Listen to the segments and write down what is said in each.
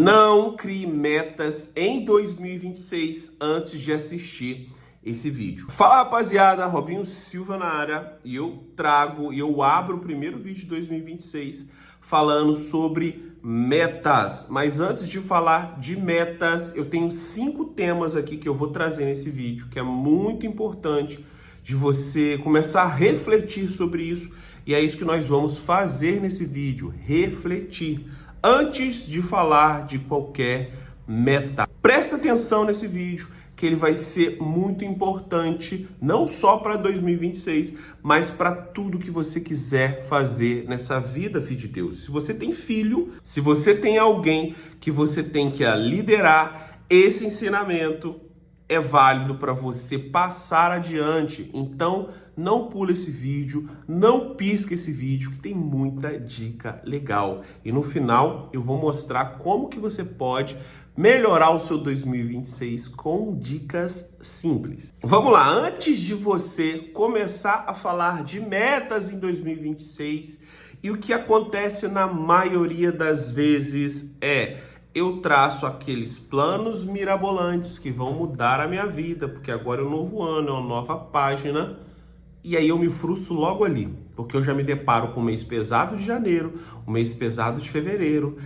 Não crie metas em 2026 antes de assistir esse vídeo. Fala, rapaziada, Robinho Silva na área, e eu abro o primeiro vídeo de 2026 falando sobre metas. Mas antes de falar de metas, eu tenho 5 temas aqui que eu vou trazer nesse vídeo, que é muito importante de você começar a refletir sobre isso, e é isso que nós vamos fazer nesse vídeo, refletir antes de falar de qualquer meta. Presta atenção nesse vídeo, que ele vai ser muito importante, não só para 2026, mas para tudo que você quiser fazer nessa vida, filho de Deus. Se você tem filho, se você tem alguém que você tem que liderar, esse ensinamento é válido para você passar adiante. Então, não pula esse vídeo, não pisca esse vídeo, que tem muita dica legal. E no final, eu vou mostrar como que você pode melhorar o seu 2026 com dicas simples. Vamos lá, antes de você começar a falar de metas em 2026, e o que acontece na maioria das vezes eu traço aqueles planos mirabolantes que vão mudar a minha vida, porque agora é um novo ano, é uma nova página, e aí eu me frustro logo ali, porque eu já me deparo com o mês pesado de janeiro, o mês pesado de fevereiro,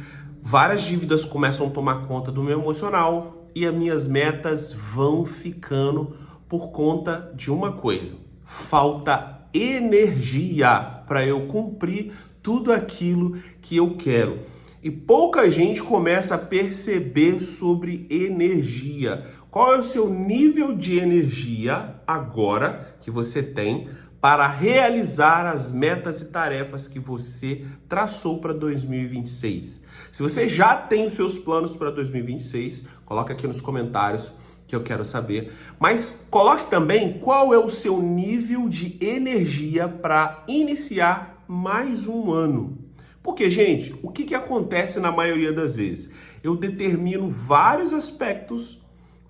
várias dívidas começam a tomar conta do meu emocional, e as minhas metas vão ficando por conta de uma coisa: falta energia para eu cumprir tudo aquilo que eu quero. E pouca gente começa a perceber sobre energia. Qual é o seu nível de energia agora que você tem para realizar as metas e tarefas que você traçou para 2026? Se você já tem os seus planos para 2026, coloca aqui nos comentários que eu quero saber. Mas coloque também qual é o seu nível de energia para iniciar mais um ano. Porque, gente, o que acontece na maioria das vezes? Eu determino vários aspectos,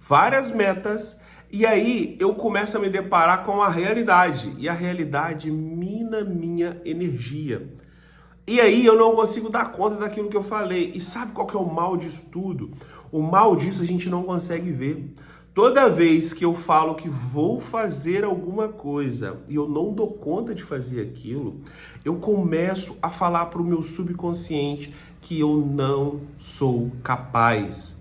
várias metas, e aí eu começo a me deparar com a realidade. E a realidade mina minha energia. E aí eu não consigo dar conta daquilo que eu falei. E sabe qual que é o mal disso tudo? O mal disso a gente não consegue ver. Toda vez que eu falo que vou fazer alguma coisa e eu não dou conta de fazer aquilo, eu começo a falar para o meu subconsciente que eu não sou capaz.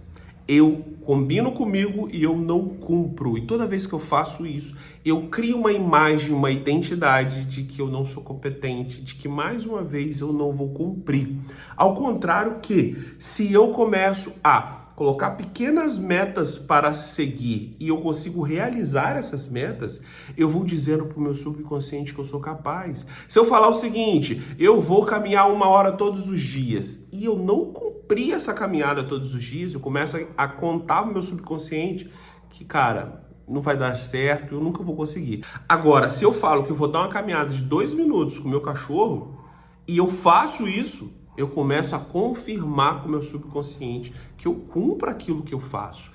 Eu combino comigo e eu não cumpro. E toda vez que eu faço isso, eu crio uma imagem, uma identidade de que eu não sou competente, de que mais uma vez eu não vou cumprir. Ao contrário que, se eu começo a colocar pequenas metas para seguir e eu consigo realizar essas metas, eu vou dizendo para o meu subconsciente que eu sou capaz. Se eu falar o seguinte: eu vou caminhar 1 hora todos os dias, e eu não cumprir essa caminhada todos os dias, eu começo a contar para o meu subconsciente que, cara, não vai dar certo, eu nunca vou conseguir. Agora, se eu falo que eu vou dar uma caminhada de 2 minutos com o meu cachorro, e eu faço isso, eu começo a confirmar com o meu subconsciente que eu cumpro aquilo que eu faço.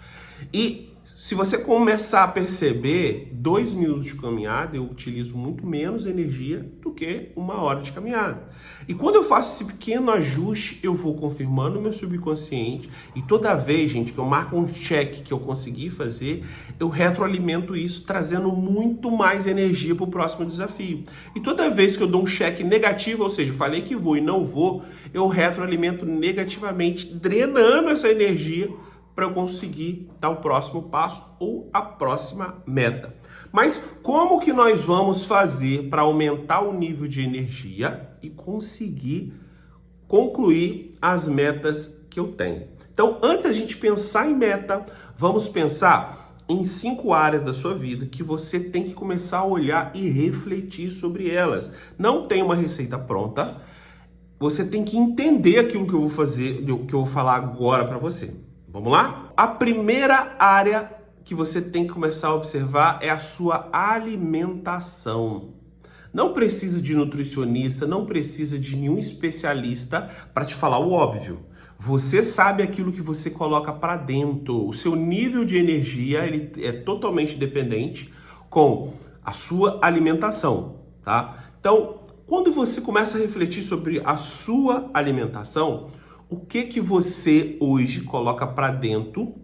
E se você começar a perceber, 2 minutos de caminhada eu utilizo muito menos energia do que 1 hora de caminhada. E quando eu faço esse pequeno ajuste, eu vou confirmando o meu subconsciente, e toda vez, gente, que eu marco um check que eu consegui fazer, eu retroalimento isso, trazendo muito mais energia para o próximo desafio. E toda vez que eu dou um check negativo, ou seja, falei que vou e não vou, eu retroalimento negativamente, drenando essa energia para eu conseguir dar o próximo passo ou a próxima meta. Mas como que nós vamos fazer para aumentar o nível de energia e conseguir concluir as metas que eu tenho? Então, antes da gente pensar em meta, vamos pensar em 5 áreas da sua vida que você tem que começar a olhar e refletir sobre elas. Não tem uma receita pronta. Você tem que entender aquilo que eu vou fazer, que eu vou falar agora para você. Vamos lá? A primeira área que você tem que começar a observar é a sua alimentação. Não precisa de nutricionista, não precisa de nenhum especialista para te falar o óbvio. Você sabe aquilo que você coloca para dentro. O seu nível de energia ele é totalmente dependente com a sua alimentação, tá? Então, quando você começa a refletir sobre a sua alimentação, O que você hoje coloca para dentro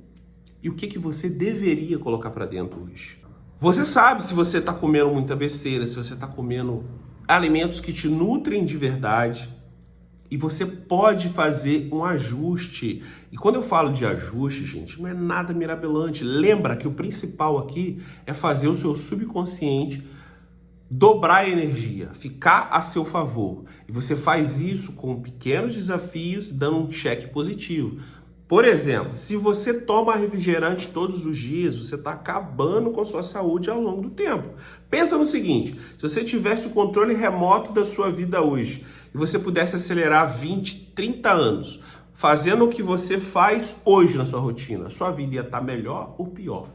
e o que você deveria colocar para dentro hoje? Você sabe se você está comendo muita besteira, se você está comendo alimentos que te nutrem de verdade, e você pode fazer um ajuste. E quando eu falo de ajuste, gente, não é nada mirabolante. Lembra que o principal aqui é fazer o seu subconsciente dobrar a energia, ficar a seu favor. E você faz isso com pequenos desafios, dando um cheque positivo. Por exemplo, se você toma refrigerante todos os dias, você está acabando com a sua saúde ao longo do tempo. Pensa no seguinte, se você tivesse o controle remoto da sua vida hoje, e você pudesse acelerar 20, 30 anos, fazendo o que você faz hoje na sua rotina, sua vida ia estar melhor ou pior?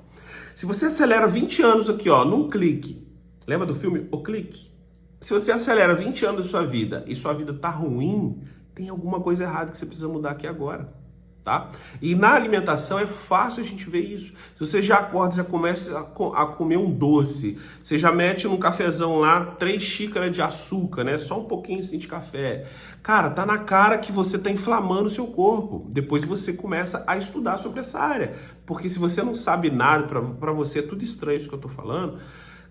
Se você acelera 20 anos aqui, ó, num clique, lembra do filme O Clique? Se você acelera 20 anos da sua vida e sua vida tá ruim, tem alguma coisa errada que você precisa mudar aqui agora. Tá? E na alimentação é fácil a gente ver isso. Se você já acorda, já começa a comer um doce, você já mete num cafezão lá 3 xícaras de açúcar, né? Só um pouquinho assim de café. Cara, tá na cara que você tá inflamando o seu corpo. Depois você começa a estudar sobre essa área. Porque se você não sabe nada, para você é tudo estranho isso que eu tô falando.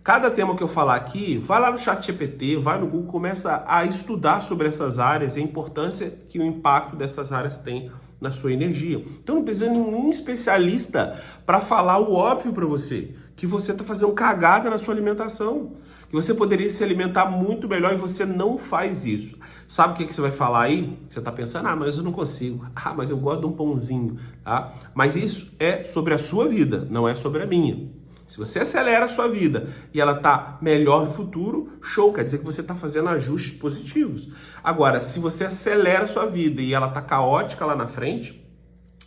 Cada tema que eu falar aqui, vai lá no ChatGPT, vai no Google, começa a estudar sobre essas áreas e a importância que o impacto dessas áreas tem na sua energia. Então não precisa de nenhum especialista para falar o óbvio para você, que você está fazendo cagada na sua alimentação, que você poderia se alimentar muito melhor e você não faz isso. Sabe o que você vai falar aí? Você está pensando, mas eu não consigo. Mas eu gosto de um pãozinho, tá? Mas isso é sobre a sua vida, não é sobre a minha. Se você acelera a sua vida e ela está melhor no futuro, show, quer dizer que você está fazendo ajustes positivos. Agora, se você acelera a sua vida e ela está caótica lá na frente,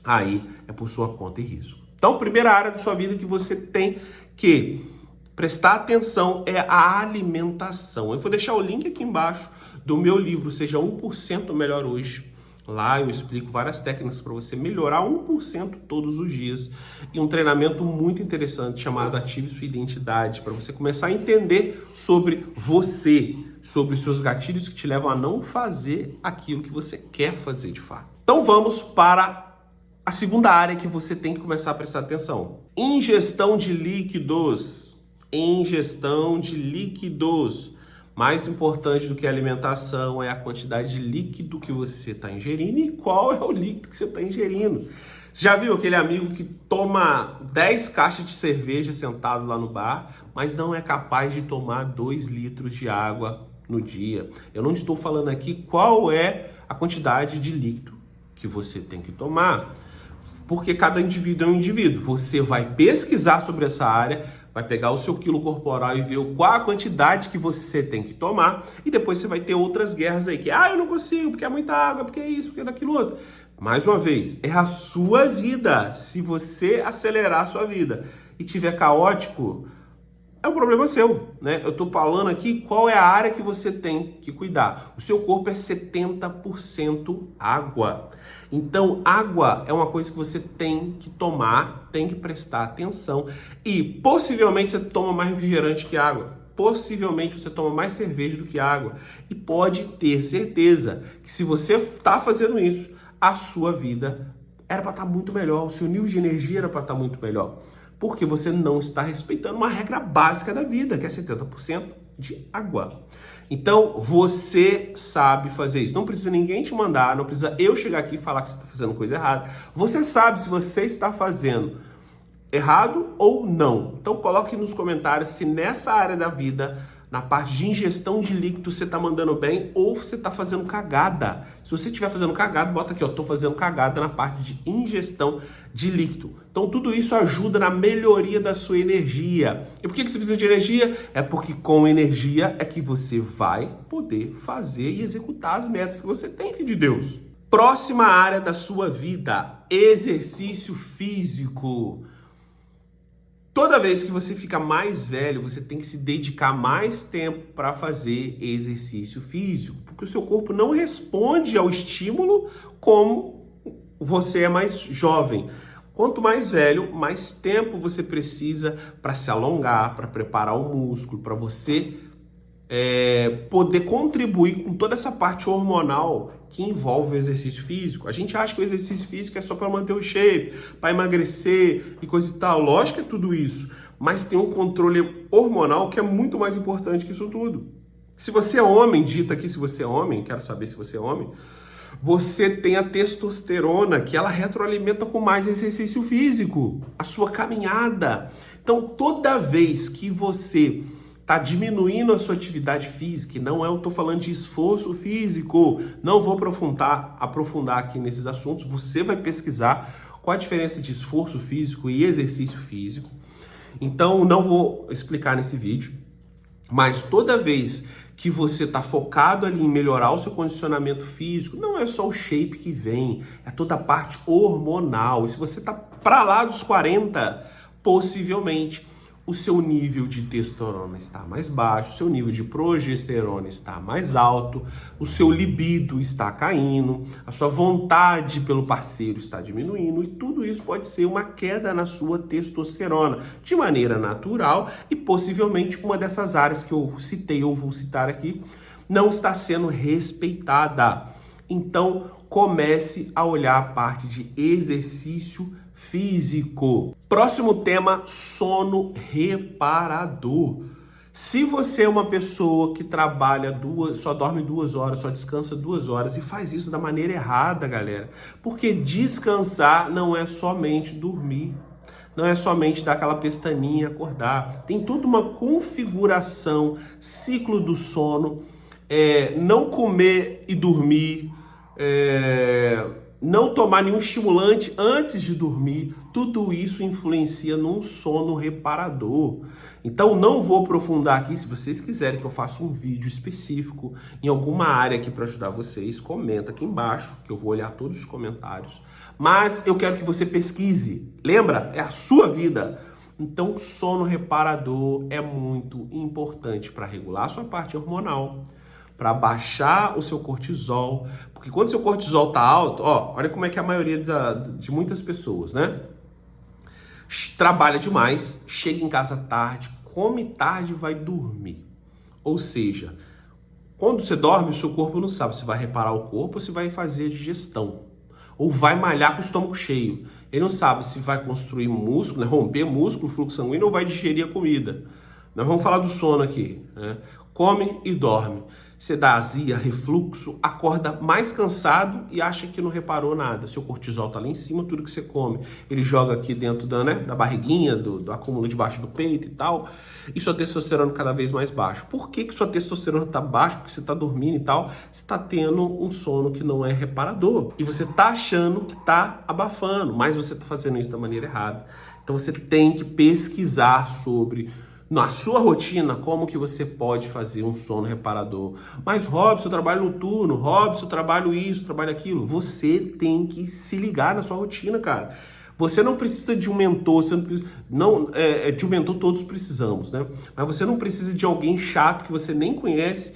aí é por sua conta e risco. Então, primeira área da sua vida que você tem que prestar atenção é a alimentação. Eu vou deixar o link aqui embaixo do meu livro, Seja 1% Melhor Hoje. Lá eu explico várias técnicas para você melhorar 1% todos os dias e um treinamento muito interessante chamado Ative Sua Identidade, para você começar a entender sobre você, sobre os seus gatilhos que te levam a não fazer aquilo que você quer fazer de fato. Então vamos para a segunda área que você tem que começar a prestar atenção. Ingestão de líquidos. Ingestão de líquidos. Mais importante do que a alimentação é a quantidade de líquido que você está ingerindo e qual é o líquido que você está ingerindo. Você já viu aquele amigo que toma 10 caixas de cerveja sentado lá no bar, mas não é capaz de tomar 2 litros de água no dia? Eu não estou falando aqui qual é a quantidade de líquido que você tem que tomar, porque cada indivíduo é um indivíduo. Você vai pesquisar sobre essa área, vai pegar o seu quilo corporal e ver qual a quantidade que você tem que tomar, e depois você vai ter outras guerras aí, que eu não consigo, porque é muita água, porque é isso, porque é daquilo outro. Mais uma vez, é a sua vida. Se você acelerar a sua vida e tiver caótico, é um problema seu, né? Eu tô falando aqui qual é a área que você tem que cuidar. O seu corpo é 70% água. Então, água é uma coisa que você tem que tomar, tem que prestar atenção. E possivelmente você toma mais refrigerante que água. Possivelmente você toma mais cerveja do que água. E pode ter certeza que se você está fazendo isso, a sua vida era para estar muito melhor, o seu nível de energia era para estar muito melhor. Porque você não está respeitando uma regra básica da vida, que é 70% de água. Então, você sabe fazer isso. Não precisa ninguém te mandar, não precisa eu chegar aqui e falar que você está fazendo coisa errada. Você sabe se você está fazendo errado ou não. Então, coloque nos comentários se nessa área da vida, na parte de ingestão de líquido, você está mandando bem ou você está fazendo cagada. Se você estiver fazendo cagada, bota aqui, estou fazendo cagada na parte de ingestão de líquido. Então, tudo isso ajuda na melhoria da sua energia. E por que você precisa de energia? É porque com energia é que você vai poder fazer e executar as metas que você tem, filho de Deus. Próxima área da sua vida, exercício físico. Toda vez que você fica mais velho, você tem que se dedicar mais tempo para fazer exercício físico, porque o seu corpo não responde ao estímulo como você é mais jovem. Quanto mais velho, mais tempo você precisa para se alongar, para preparar o músculo, para você poder contribuir com toda essa parte hormonal que envolve o exercício físico. A gente acha que o exercício físico é só para manter o shape, para emagrecer e coisa e tal. Lógico que é tudo isso, mas tem um controle hormonal que é muito mais importante que isso tudo. Se você é homem, dita aqui se você é homem, quero saber se você é homem, você tem a testosterona, que ela retroalimenta com mais exercício físico, a sua caminhada. Então, toda vez que você está diminuindo a sua atividade física, eu estou falando de esforço físico, não vou aprofundar aqui nesses assuntos, você vai pesquisar qual a diferença de esforço físico e exercício físico. Então, não vou explicar nesse vídeo, mas toda vez que você está focado ali em melhorar o seu condicionamento físico, não é só o shape que vem, é toda a parte hormonal. E se você está para lá dos 40, possivelmente o seu nível de testosterona está mais baixo, o seu nível de progesterona está mais alto, o seu libido está caindo, a sua vontade pelo parceiro está diminuindo, e tudo isso pode ser uma queda na sua testosterona, de maneira natural, e possivelmente uma dessas áreas que eu citei ou vou citar aqui não está sendo respeitada. Então, comece a olhar a parte de exercício físico. Próximo tema, sono reparador. Se você é uma pessoa que trabalha só dorme 2 horas, só descansa 2 horas e faz isso da maneira errada, galera, porque descansar não é somente dormir, não é somente dar aquela pestaninha e acordar. Tem toda uma configuração, ciclo do sono, não comer e dormir, não tomar nenhum estimulante antes de dormir, tudo isso influencia num sono reparador. Então não vou aprofundar aqui, se vocês quiserem que eu faça um vídeo específico em alguma área aqui para ajudar vocês, comenta aqui embaixo, que eu vou olhar todos os comentários. Mas eu quero que você pesquise, lembra? É a sua vida. Então sono reparador é muito importante para regular a sua parte hormonal, para baixar o seu cortisol, porque quando seu cortisol tá alto, olha como é que a maioria de muitas pessoas, né? Trabalha demais, chega em casa tarde, come tarde e vai dormir. Ou seja, quando você dorme, o seu corpo não sabe se vai reparar o corpo ou se vai fazer a digestão. Ou vai malhar com o estômago cheio. Ele não sabe se vai construir músculo, né? Romper músculo, fluxo sanguíneo ou vai digerir a comida. Nós vamos falar do sono aqui, né? Come e dorme. Você dá azia, refluxo, acorda mais cansado e acha que não reparou nada. Seu cortisol tá lá em cima, tudo que você come, ele joga aqui dentro da barriguinha, do acúmulo debaixo do peito e tal. E sua testosterona cada vez mais baixa. Por que sua testosterona tá baixa? Porque você tá dormindo e tal. Você tá tendo um sono que não é reparador. E você tá achando que tá abafando, mas você tá fazendo isso da maneira errada. Então você tem que pesquisar sobre na sua rotina, como que você pode fazer um sono reparador. Mas, Robson, eu trabalho noturno, Robson, eu trabalho isso, eu trabalho aquilo. Você tem que se ligar na sua rotina, cara. Você não precisa de um mentor, você não precisa, de um mentor todos precisamos, né? Mas você não precisa de alguém chato que você nem conhece,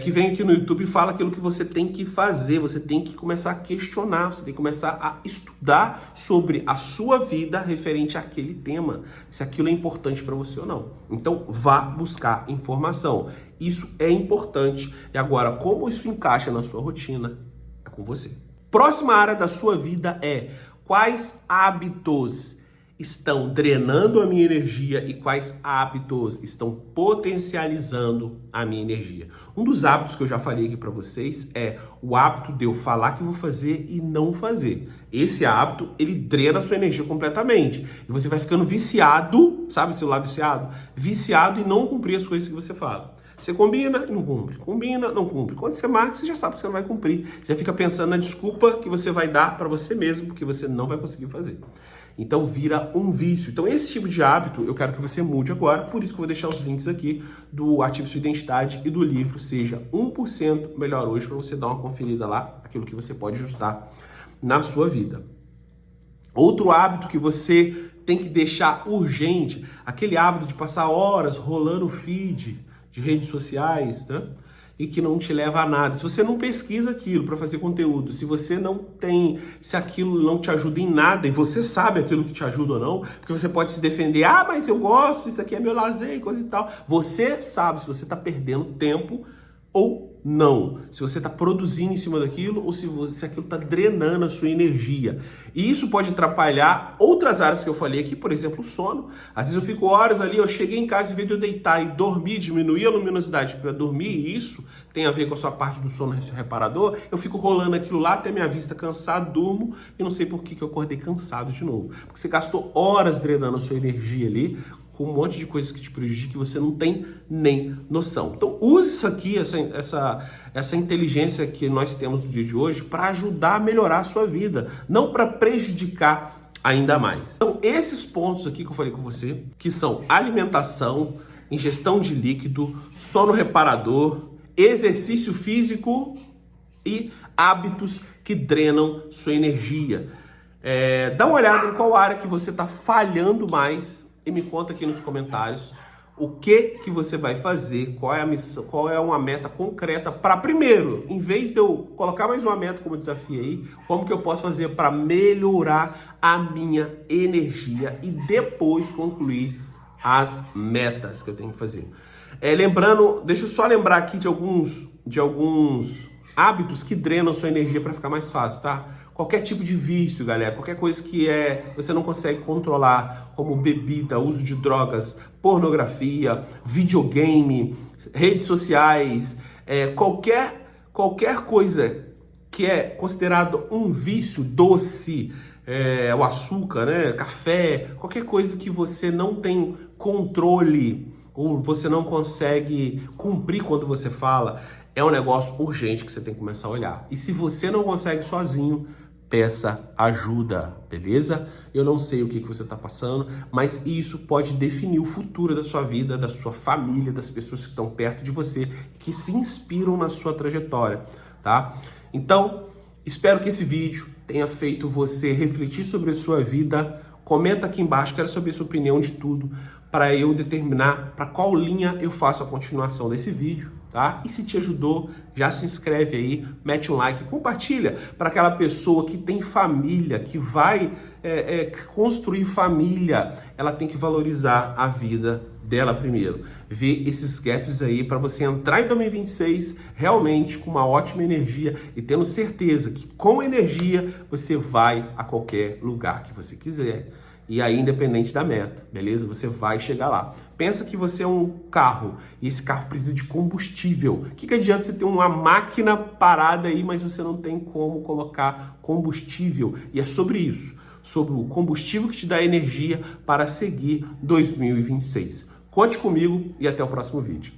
que vem aqui no YouTube e fala aquilo que você tem que fazer. Você tem que começar a questionar, você tem que começar a estudar sobre a sua vida referente àquele tema, se aquilo é importante para você ou não. Então, vá buscar informação. Isso é importante. E agora, como isso encaixa na sua rotina, é com você. Próxima área da sua vida é: quais hábitos estão drenando a minha energia e quais hábitos estão potencializando a minha energia? Um dos hábitos que eu já falei aqui para vocês é o hábito de eu falar que vou fazer e não fazer. Esse hábito, ele drena a sua energia completamente. E você vai ficando viciado, sabe, celular viciado? Viciado em não cumprir as coisas que você fala. Você combina e não cumpre. Combina, não cumpre. Quando você marca, você já sabe que você não vai cumprir. Você já fica pensando na desculpa que você vai dar para você mesmo, porque você não vai conseguir fazer. Então vira um vício. Então esse tipo de hábito eu quero que você mude agora. Por isso que eu vou deixar os links aqui do Ative Sua Identidade e do livro Seja 1% Melhor Hoje, para você dar uma conferida lá, aquilo que você pode ajustar na sua vida. Outro hábito que você tem que deixar urgente, aquele hábito de passar horas rolando o feed de redes sociais, né? e que não te leva a nada. Se você não pesquisa aquilo para fazer conteúdo, se você não tem, se aquilo não te ajuda em nada, e você sabe aquilo que te ajuda ou não, porque você pode se defender, mas eu gosto, isso aqui é meu lazer e coisa e tal. Você sabe se você está perdendo tempo ou não, se você está produzindo em cima daquilo ou se aquilo está drenando a sua energia. E isso pode atrapalhar outras áreas que eu falei aqui, por exemplo, o sono. Às vezes eu fico horas ali, eu cheguei em casa, em vez de eu deitar e dormir, diminuir a luminosidade para dormir, e isso tem a ver com a sua parte do sono reparador, eu fico rolando aquilo lá até minha vista cansada, durmo e não sei por que eu acordei cansado de novo. Porque você gastou horas drenando a sua energia ali, com um monte de coisas que te prejudicam que você não tem nem noção. Então use isso aqui, essa inteligência que nós temos no dia de hoje para ajudar a melhorar a sua vida, não para prejudicar ainda mais. Então esses pontos aqui que eu falei com você, que são alimentação, ingestão de líquido, sono reparador, exercício físico e hábitos que drenam sua energia. Dá uma olhada em qual área que você está falhando mais e me conta aqui nos comentários o que você vai fazer, qual é a missão, qual é uma meta concreta para primeiro, em vez de eu colocar mais uma meta como desafio aí, como que eu posso fazer para melhorar a minha energia e depois concluir as metas que eu tenho que fazer. Lembrando, deixa eu só lembrar aqui de alguns hábitos que drenam sua energia para ficar mais fácil, tá? Qualquer tipo de vício, galera, qualquer coisa que você não consegue controlar, como bebida, uso de drogas, pornografia, videogame, redes sociais, qualquer coisa que é considerado um vício, doce, o açúcar, né, café, qualquer coisa que você não tem controle ou você não consegue cumprir quando você fala, é um negócio urgente que você tem que começar a olhar. E se você não consegue sozinho, peça ajuda, beleza? Eu não sei o que você está passando, mas isso pode definir o futuro da sua vida, da sua família, das pessoas que estão perto de você e que se inspiram na sua trajetória, tá? Então, espero que esse vídeo tenha feito você refletir sobre a sua vida. Comenta aqui embaixo, quero saber a sua opinião de tudo, para eu determinar para qual linha eu faço a continuação desse vídeo, tá? E se te ajudou, já se inscreve aí, mete um like, compartilha para aquela pessoa que tem família, que vai construir família, ela tem que valorizar a vida dela primeiro. Ver esses gaps aí para você entrar em 2026 realmente com uma ótima energia e tendo certeza que com energia você vai a qualquer lugar que você quiser. E aí, independente da meta, beleza? Você vai chegar lá. Pensa que você é um carro e esse carro precisa de combustível. O que adianta você ter uma máquina parada aí, mas você não tem como colocar combustível? E é sobre isso, sobre o combustível que te dá energia para seguir 2026. Conte comigo e até o próximo vídeo.